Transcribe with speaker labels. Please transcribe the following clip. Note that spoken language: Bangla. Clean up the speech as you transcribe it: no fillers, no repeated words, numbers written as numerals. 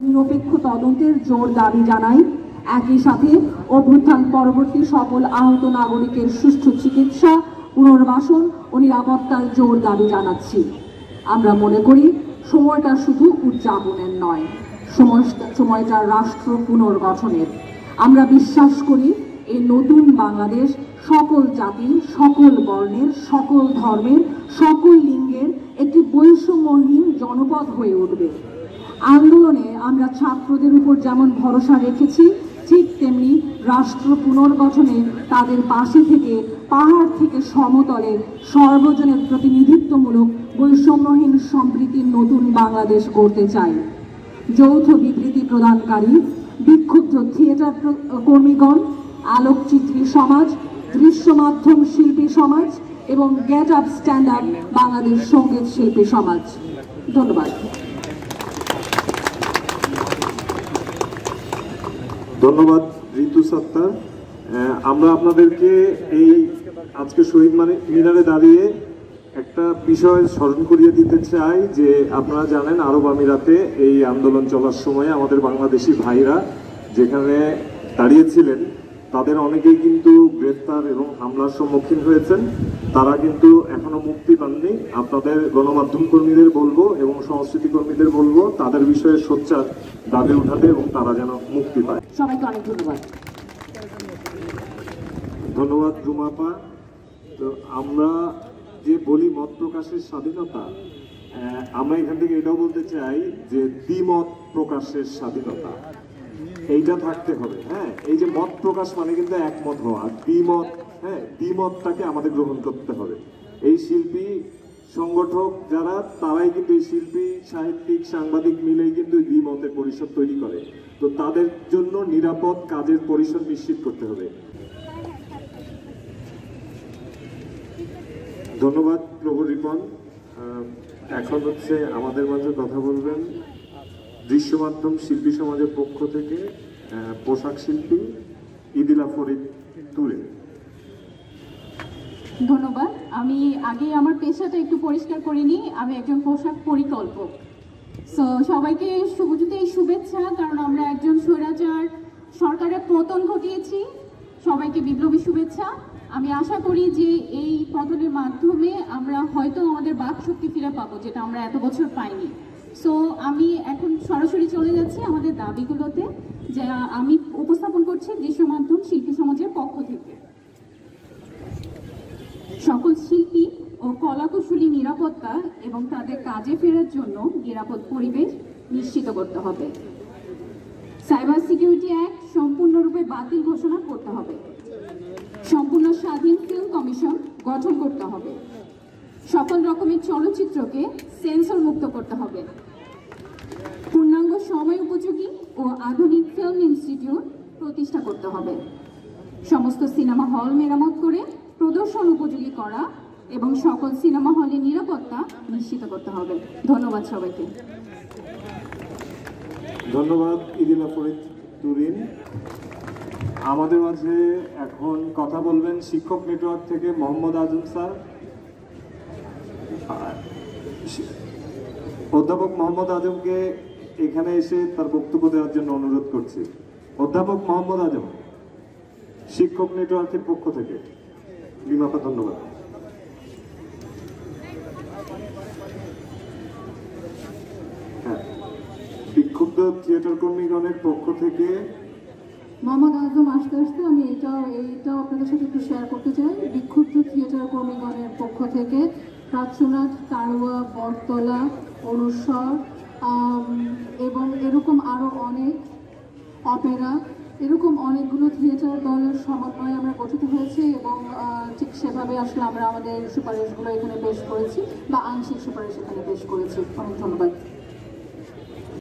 Speaker 1: নিরপেক্ষ তদন্তের জোর দাবি জানাই। একই সাথে অভ্যুত্থান পরবর্তী সকল আহত নাগরিকের সুষ্ঠু চিকিৎসা, পুনর্বাসন ও নিরাপত্তার জোর দাবি জানাচ্ছি। আমরা মনে করি সময়টা শুধু উদযাপনের নয়, সময়টা রাষ্ট্র পুনর্গঠনের। আমরা বিশ্বাস করি এই নতুন বাংলাদেশ সকল জাতি, সকল বর্ণের, সকল ধর্মের, সকল লিঙ্গের একটি বৈষম্যহীন জনপদ হয়ে উঠবে। আন্দোলনে আমরা ছাত্রদের উপর যেমন ভরসা রেখেছি, ঠিক তেমনি রাষ্ট্র পুনর্গঠনে তাদের পাশে থেকে পাহাড় থেকে সমতলে সর্বজনের প্রতিনিধিত্বমূলক বৈষম্যহীন সম্প্রীতির নতুন বাংলাদেশ গড়তে চাই। যৌথ বিবৃতি প্রদানকারী বিক্ষুব্ধ থিয়েটার কর্মীগণ, আলোকচিত্রী সমাজ, দৃশ্য মাধ্যম শিল্পী সমাজ এবং get up stand up Bangladesh সঙ্গীত শিল্পী সমাজ। ধন্যবাদ।
Speaker 2: ধন্যবাদ ঋতু সত্তার। আমরা আপনাদেরকে এই আজকে শহীদ মিনারে দাঁড়িয়ে একটা বিষয় স্মরণ করিয়ে দিতে চাই যে আপনারা জানেন আরব আমিরাতে এই আন্দোলন চলার সময় আমাদের বাংলাদেশি ভাইরা যেখানে দাঁড়িয়েছিলেন তাদের অনেকেই কিন্তু গ্রেফতার এবং হামলার সম্মুখীন হয়েছেন। তারা কিন্তু এখনো মুক্তি পাননি। আপনাদের গণমাধ্যম কর্মীদের বলবো এবং সংস্কৃতি কর্মীদের বলবো তাদের বিষয়ে সোচ্চার দাবি উঠাতে এবং তারা যেন মুক্তি পায়।
Speaker 1: সবাইকে অনেক ধন্যবাদ।
Speaker 2: ধন্যবাদ রুমাপা। তো আমরা যে বলি মত প্রকাশের স্বাধীনতা, আমরা এখান থেকে এটাও বলতে চাই যে দ্বিমত প্রকাশের স্বাধীনতা এইটা থাকতে হবে। হ্যাঁ, এই যে মত প্রকাশ মানে কিন্তু একমত হওয়া, দ্বিমত, হ্যাঁ দ্বিমতটাকে আমাদের গ্রহণ করতে হবে। এই শিল্পী সংগঠক যারা তারাই কিন্তু এই শিল্পী, সাহিত্যিক, সাংবাদিক মিলেই কিন্তু দ্বিমতের পরিষদ তৈরি করে। তো তাদের জন্য নিরাপদ কাজের পরিসর নিশ্চিত করতে হবে। ধন্যবাদ প্রভু রিপন। এখন হচ্ছে আমাদের মাঝে কথা বলবেন দৃশ্য মাধ্যম শিল্পী সমাজের পক্ষ থেকে পোশাক শিল্পী ইদিলা ফরিদ তুরিন।
Speaker 3: ধন্যবাদ। আমি আগে আমার পেশাটা একটু পরিষ্কার করে নিই। আমি একজন পোশাক পরিকল্পক। সো সবাইকে শুভজুতেই শুভেচ্ছা, কারণ আমরা একজন স্বৈরাচার সরকারের পতন ঘটিয়েছি। সবাইকে বিপ্লবী শুভেচ্ছা। আমি আশা করি যে এই পতনের মাধ্যমে আমরা হয়তো আমাদের বাক শক্তি ফিরে পাবো, যেটা আমরা এত বছর পাইনি। সো আমি এখন সরাসরি চলে যাচ্ছি আমাদের দাবিগুলোতে, যা আমি উপস্থাপন করছি দৃশ্য মাধ্যম শিল্পী সমাজের পক্ষ থেকে। সকল শিল্পী ও কলাকুশলী নিরাপত্তা এবং তাদের কাজে ফেরার জন্য নিরাপদ পরিবেশ নিশ্চিত করতে হবে। সাইবার সিকিউরিটি অ্যাক্ট সম্পূর্ণরূপে বাতিল ঘোষণা করতে হবে। সম্পূর্ণ স্বাধীন ফিল্ম কমিশন গঠন করতে হবে। সকল রকমের চলচ্চিত্রকে সেন্সর মুক্ত করতে হবে। পূর্ণাঙ্গ সময় উপযোগী ও আধুনিক ফিল্ম ইনস্টিটিউট প্রতিষ্ঠা করতে হবে। সমস্ত সিনেমা হল মেরামত করে প্রদর্শন উপযোগী করা এবং সকল সিনেমা হলের নিরাপত্তা নিশ্চিত করতে হবে। ধন্যবাদ সবাইকে।
Speaker 2: ধন্যবাদ ইদিলা ফরিদ তুরিন। আমাদের মাঝে এখন কথা বলবেন শিক্ষক নেটওয়ার্ক থেকে মোহাম্মদ আজম স্যার। অধ্যাপক মোহাম্মদ আজমকে এখানে এসে তার বক্তব্য দেওয়ার জন্য অনুরোধ করছি। অধ্যাপক মোহাম্মদ আজম, শিক্ষক নেটওয়ার্কের পক্ষ থেকে। বিমাপা, ধন্যবাদ। হ্যাঁ, বিক্ষুব্ধ থিয়েটার কর্মীগণের পক্ষ থেকে
Speaker 3: মোহাম্মদ আজম আসতে আসতে আমি এইটাও আপনাদের সাথে একটু শেয়ার করতে চাই। বিক্ষুব্ধ থিয়েটার কর্মীগণের পক্ষ থেকে প্রাচ্যনাথ, তারুয়া, বটতলা, অনুস্বর এবং এরকম আরও অনেক অপেরা, এরকম অনেকগুলো থিয়েটার দলের সমন্বয়ে আমরা গঠিত হয়েছি এবং ঠিক সেভাবে আসলে আমরা আমাদের সুপারিশগুলো এখানে পেশ করেছি বা আংশিক সুপারিশ এখানে পেশ করেছি। অনেক ধন্যবাদ।